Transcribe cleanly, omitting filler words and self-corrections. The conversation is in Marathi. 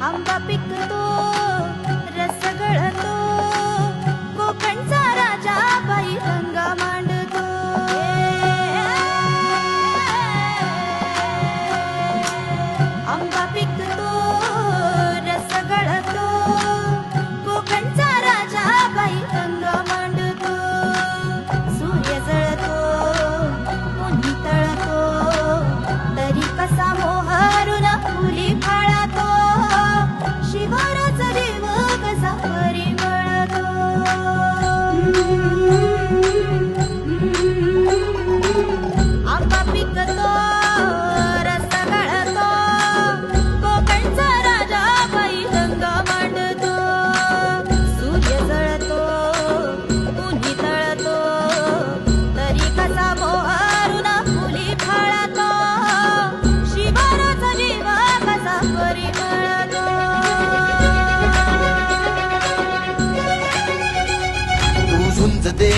आंबा पिकतो रस गळतो कोकणचा राजा बाई गंगा मांडतो आंबा पिकतो रस गळतो कोकणचा राजा बाई गंगा मांडतो सूर्य जळतो उन्ही तळतो तरी कसा मोहरून फुली फाळतो शिवाराचा देव कसा परिमळतो आंबा पिकतो रस गळतो कोकणचा राजा बाई गंगा मांडतो सूर्य जळतो उन्ही तळतो तरी कसा मोहरून फुली फाळतो शिवाराचा देव कसा परिमळतो तू झुंज दे